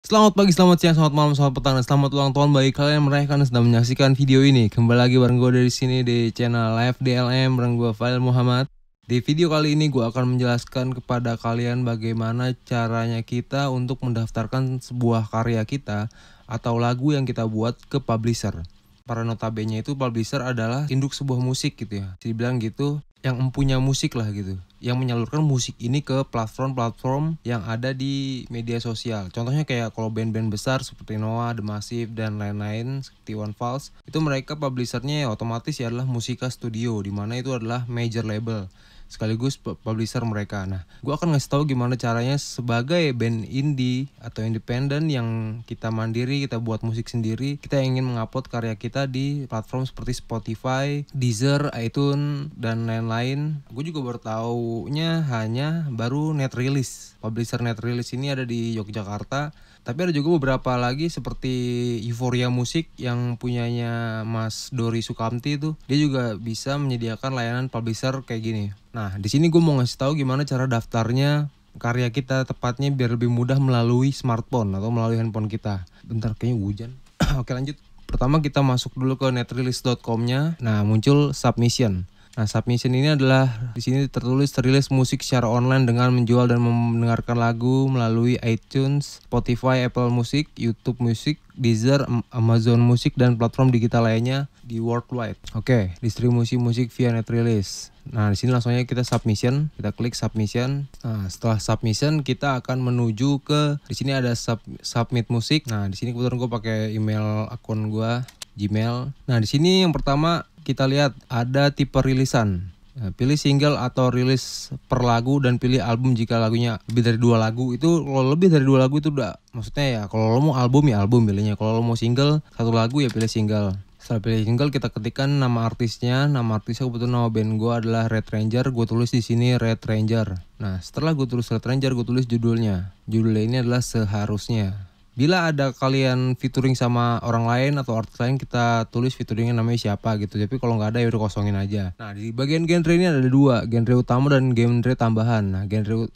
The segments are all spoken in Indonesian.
Selamat pagi, selamat siang, selamat malam, selamat petang, dan selamat ulang tahun bagi kalian yang merayakan dan sedang menyaksikan video ini. Kembali lagi bareng gue dari sini di channel Live DLM bareng gue Fadil Muhammad. Di video kali ini gue akan menjelaskan kepada kalian bagaimana caranya kita untuk mendaftarkan sebuah karya kita atau lagu yang kita buat ke publisher. Para notabene itu publisher adalah induk sebuah musik gitu ya. Dibilang gitu, yang mempunyai musik lah gitu, yang menyalurkan musik ini ke platform-platform yang ada di media sosial. Contohnya kayak kalau band-band besar seperti Noah, The Massive, dan lain-lain seperti One Falls, itu mereka publishernya ya otomatis ya adalah Musika Studio, dimana itu adalah major label sekaligus publisher mereka. Nah, gue akan ngasih tahu gimana caranya sebagai band indie atau independen yang kita mandiri, kita buat musik sendiri, kita ingin mengupload karya kita di platform seperti Spotify, Deezer, iTunes, dan lain-lain. Gue juga baru taunya hanya baru net release. Publisher net release ini ada di Yogyakarta. Tapi ada juga beberapa lagi seperti Euphoria Musik yang punyanya Mas Dori Sukamti itu. Dia juga bisa menyediakan layanan publisher kayak gini. Nah, di sini gue mau ngasih tahu gimana cara daftarnya karya kita tepatnya biar lebih mudah melalui smartphone atau melalui handphone kita. Bentar, kayaknya hujan. Oke, lanjut. Pertama kita masuk dulu ke netrelease.com-nya. Nah, muncul submission. Nah, submission ini adalah di sini tertulis rilis musik secara online dengan menjual dan mendengarkan lagu melalui iTunes, Spotify, Apple Music, YouTube Music, Deezer, Amazon Music, dan platform digital lainnya di worldwide. Oke, distribusi musik via net release. Nah, di sini langsung aja kita submission, kita klik submission. Nah, setelah submission kita akan menuju ke di sini ada submit musik. Nah, di sini kebetulan gue pakai email akun gue Gmail. Nah, di sini yang pertama kita lihat ada tipe rilisan. Nah, pilih single atau rilis per lagu dan pilih album jika lagunya lebih dari 2 lagu. Itu kalau lebih dari 2 lagu itu udah, maksudnya ya kalau lo mau album ya album pilihnya. Kalau lo mau single 1 lagu ya pilih single. Setelah pilih single kita ketikkan nama artisnya. Nama artisnya kebetulan nama band gue adalah Red Ranger. Gue tulis di sini Red Ranger. Nah, setelah gue tulis Red Ranger, gue tulis judulnya. Judulnya ini adalah Seharusnya. Bila ada kalian featuring sama orang lain atau artis lain, kita tulis featuringnya namanya siapa gitu. Tapi kalau nggak ada ya udah kosongin aja. Nah, di bagian genre ini ada 2, genre utama dan genre tambahan. Nah,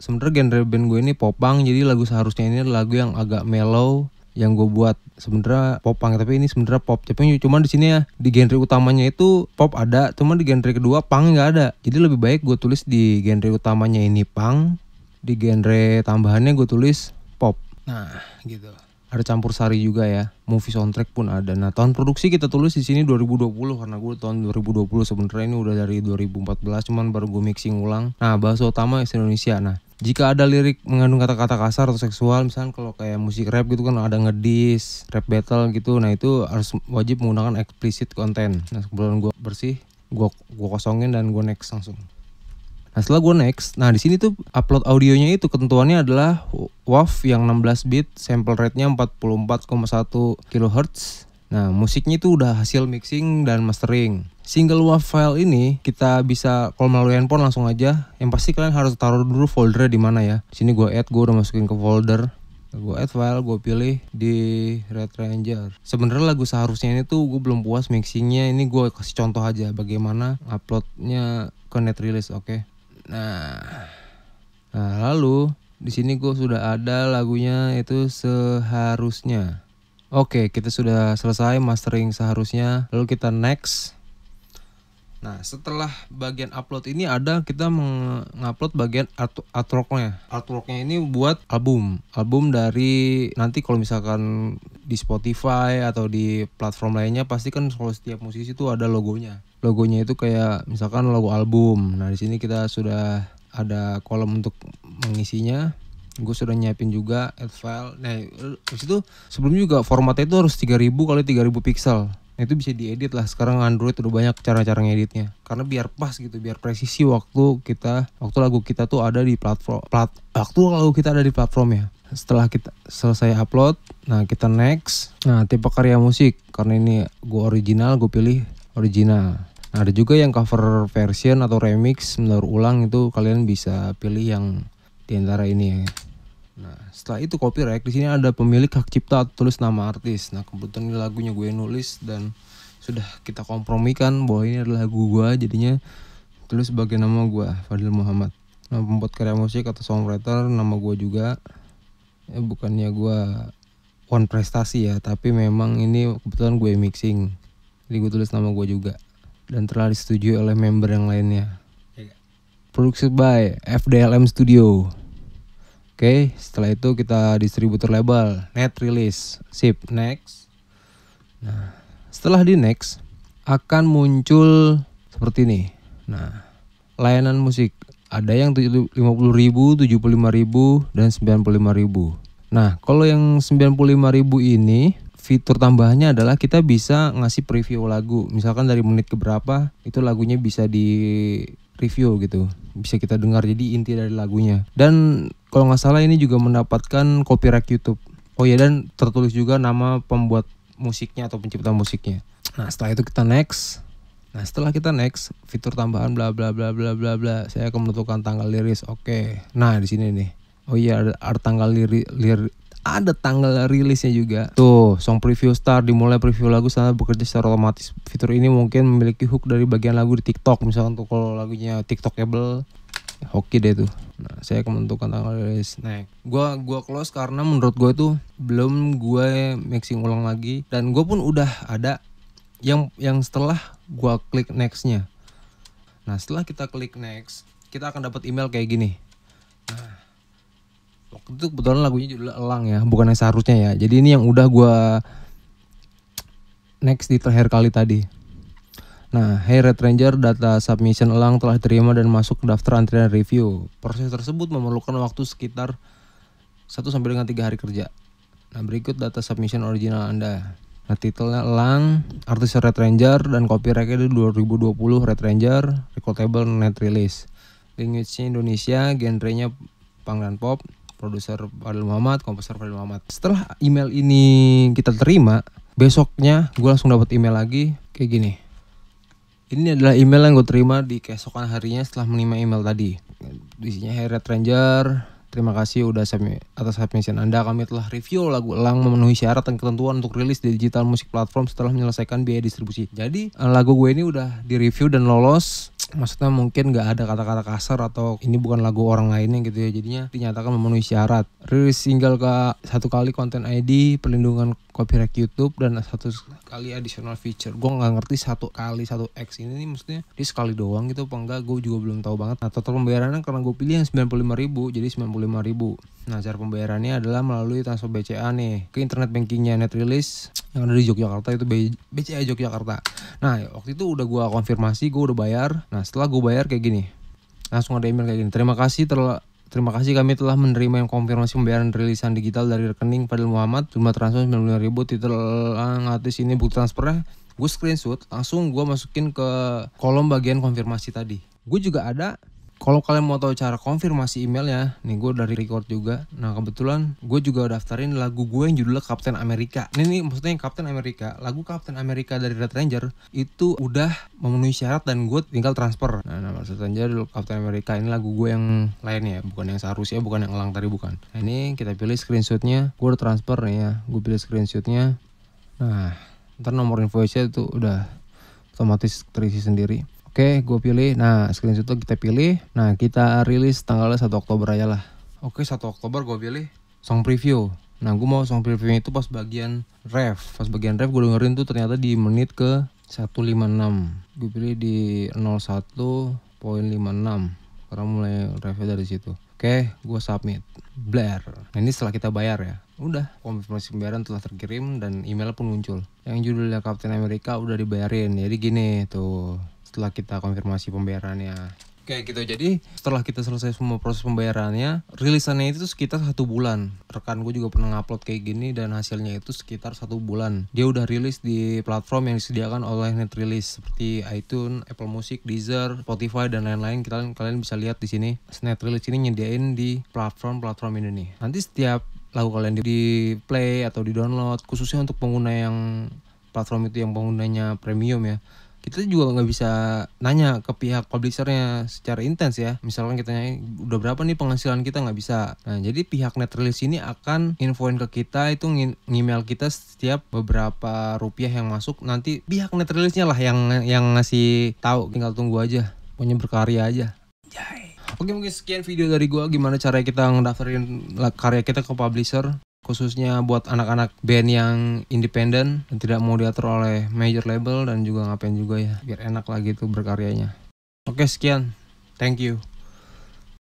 sebenarnya genre band gue ini popang, jadi lagu Seharusnya ini lagu yang agak mellow yang gue buat. Sebenarnya popang tapi ini sebenarnya pop. Tapi cuma di sini ya di genre utamanya itu pop ada, cuma di genre kedua punk nggak ada. Jadi lebih baik gue tulis di genre utamanya ini punk, di genre tambahannya gue tulis pop. Nah, gitu. Ada campur sari juga ya, movie soundtrack pun ada. Nah, tahun produksi kita tulis di sini 2020 karena gue tahun 2020 sebenarnya ini udah dari 2014 cuman baru gue mixing ulang. Nah, bahasa utama Indonesia. Nah, jika ada lirik mengandung kata-kata kasar atau seksual, misalnya kalau kayak musik rap gitu kan ada ngedis, rap battle gitu. Nah, itu harus wajib menggunakan explicit content. Nah, kebetulan gue bersih, gue kosongin dan gue next langsung. Nah, setelah gue next, nah di sini tuh upload audionya itu ketentuannya adalah WAV yang 16 bit, sample rate-nya 44,1 kHz. Nah, musiknya itu udah hasil mixing dan mastering. Single WAV file ini kita bisa kalau melalui handphone langsung aja. Yang pasti kalian harus taruh dulu foldernya di mana ya. Di sini gue add, gue udah masukin ke folder. Gue add file, gue pilih di Red Ranger. Sebenarnya lagu Seharusnya ini tuh gue belum puas mixingnya. Ini gue kasih contoh aja bagaimana uploadnya ke net release, oke? Nah, lalu di sini gue sudah ada lagunya itu Seharusnya. Oke, kita sudah selesai mastering Seharusnya. Lalu kita next. Nah, setelah bagian upload ini ada kita mengupload bagian artworknya. Artworknya ini buat album dari nanti kalau misalkan di Spotify atau di platform lainnya pasti kan kalau setiap musisi itu ada logonya. Logonya itu kayak misalkan logo album. Nah, di sini kita sudah ada kolom untuk mengisinya. Gue sudah nyiapin juga add file. Nah, di situ sebelumnya juga formatnya itu harus 3000 kali 3000 pixel. Nah, itu bisa diedit lah. Sekarang Android udah banyak cara-cara ngeditnya. Karena biar pas gitu, biar presisi waktu lagu kita tuh ada di platform ya. Setelah kita selesai upload, nah kita next. Nah, tipe karya musik, karena ini gue original, gue pilih original. Nah, ada juga yang cover version atau remix, mendaur ulang, itu kalian bisa pilih yang diantara ini ya. Nah, setelah itu copyright, di sini ada pemilik hak cipta atau tulis nama artis. Nah, kebetulan ini lagunya gue nulis dan sudah kita kompromikan bahwa ini adalah lagu gue, jadinya tulis sebagai nama gue, Fadil Muhammad. Nah, pembuat karya musik atau songwriter nama gue juga. Bukannya gue One Prestasi ya, tapi memang ini kebetulan gue mixing, jadi gue tulis nama gue juga dan telah disetujui oleh member yang lainnya. Produksi by FDLM Studio. Oke, setelah itu kita distributor label, net release, sip, next. Nah, setelah di next akan muncul seperti ini. Nah, layanan musik ada yang 50.000, 75.000 dan 95.000. Nah, kalau yang 95.000 ini fitur tambahannya adalah kita bisa ngasih preview lagu. Misalkan dari menit ke berapa itu lagunya bisa di review gitu, bisa kita dengar, jadi inti dari lagunya. Dan kalau nggak salah ini juga mendapatkan copyright YouTube. Oh ya, dan tertulis juga nama pembuat musiknya atau pencipta musiknya. Nah, setelah itu kita next. Nah, setelah kita next, fitur tambahan bla bla bla bla bla bla. Saya akan menentukan tanggal liris. Oke. Nah, di sini nih. Oh iya, ada tanggal ada tanggal rilisnya juga. Tuh, song preview start, dimulai preview lagu sana bekerja secara otomatis. Fitur ini mungkin memiliki hook dari bagian lagu di TikTok. Misalnya untuk kalau lagunya TikTokable, oke deh tuh. Nah, saya akan menentukan tanggal rilis. Nah, gua close karena menurut gue tuh belum gue mixing ulang lagi, dan gue pun udah ada yang setelah gua klik nextnya. Nah, setelah kita klik next, kita akan dapat email kayak gini. Nah, waktu itu kebetulan lagunya judulnya Elang ya, bukan yang seharusnya ya. Jadi ini yang udah gua next di terakhir kali tadi. Nah, hey Red Ranger, data submission Elang telah diterima dan masuk ke daftar antrian review. Proses tersebut memerlukan waktu sekitar 1 sampai dengan 3 hari kerja. Nah, berikut data submission original Anda. Nah, titelnya Elang, artis Red Ranger, dan copyrightnya 2020 Red Ranger, recordable net release. Language-nya Indonesia, genrenya punk dan pop, produser Fadil Muhammad, komposer Fadil Muhammad. Setelah email ini kita terima, besoknya gue langsung dapat email lagi kayak gini. Ini adalah email yang gue terima di keesokan harinya setelah menerima email tadi. Isinya, hey Red Ranger, terima kasih udah atas submission Anda. Kami telah review lagu Elang memenuhi syarat dan ketentuan untuk rilis di digital musik platform setelah menyelesaikan biaya distribusi. Jadi lagu gue ini udah direview dan lolos. Maksudnya mungkin gak ada kata-kata kasar atau ini bukan lagu orang lainnya gitu ya. Jadinya dinyatakan memenuhi syarat. Rilis single ke 1 kali konten ID, perlindungan copyright YouTube, dan 1 kali additional feature. Gue gak ngerti 1 kali 1x ini nih, maksudnya dia sekali doang gitu apa enggak, gue juga belum tahu banget. Nah, total pembayarannya karena gue pilih yang 95.000 jadi 95.000. Nah, cara pembayarannya adalah melalui transfer BCA nih ke internet bankingnya net release yang ada di Yogyakarta, itu BCA Yogyakarta. Nah, waktu itu udah gue konfirmasi, gue udah bayar. Nah, setelah gue bayar kayak gini, langsung ada email kayak gini. Terima kasih kami telah menerima yang konfirmasi pembayaran rilisan digital dari rekening Fadil Muhammad, jumlah transfer 95.000, titel artis ini bukti transfernya. Gue screenshot, langsung gue masukin ke kolom bagian konfirmasi tadi. Gue juga ada, kalau kalian mau tahu cara konfirmasi emailnya, nih gue dari record juga. Nah, kebetulan gue juga daftarin lagu gue yang judulnya Captain America. Ini maksudnya yang Captain America, lagu Captain America dari Red Ranger itu udah memenuhi syarat dan gue tinggal transfer. Nah, nama Red Ranger Captain America ini lagu gue yang lainnya, bukan yang seharusnya, bukan yang Elang tadi, bukan. Nah, ini kita pilih screenshotnya, gue udah transfer nih ya, gue pilih screenshotnya. Nah, ntar nomor invoice-nya itu udah otomatis terisi sendiri. Oke, gue pilih. Nah, screenshot itu kita pilih. Nah, kita rilis tanggalnya 1 Oktober aja lah. Oke, 1 Oktober gue pilih song preview. Nah, gue mau song previewnya itu pas bagian ref. Pas bagian ref gue dengerin tuh ternyata di menit ke 156. Gue pilih di 01.56 karena mulai refnya dari situ. Oke, gue submit. Blair. Nah, ini setelah kita bayar ya. Udah, konfirmasi pembayaran telah terkirim dan email pun muncul. Yang judulnya Captain America udah dibayarin. Jadi gini tuh, setelah kita konfirmasi pembayarannya. Oke gitu, jadi setelah kita selesai semua proses pembayarannya, rilisannya itu sekitar 1 bulan. Rekan gue juga pernah ngupload kayak gini dan hasilnya itu sekitar 1 bulan. Dia udah rilis di platform yang disediakan oleh net release seperti iTunes, Apple Music, Deezer, Spotify, dan lain-lain. Kalian bisa lihat di sini. Net release ini nyediain di platform ini nih. Nanti setiap lagu kalian di play atau di download, khususnya untuk pengguna yang platform itu yang penggunanya premium ya, kita juga nggak bisa nanya ke pihak publishernya secara intens ya. Misalkan kita nanya udah berapa nih penghasilan kita, nggak bisa. Nah, jadi pihak net release ini akan infoin ke kita, itu email kita setiap beberapa rupiah yang masuk. Nanti pihak net release-nya lah yang ngasih tahu, tinggal tunggu aja. Pokoknya berkarya aja. Jai. Oke, mungkin sekian video dari gua gimana cara kita ngedaftarin karya kita ke publisher. khususnya buat anak-anak band yang independen dan tidak mau diatur oleh major label, dan juga ngapain juga ya, biar enak lagi tuh berkaryanya. Oke, sekian, thank you.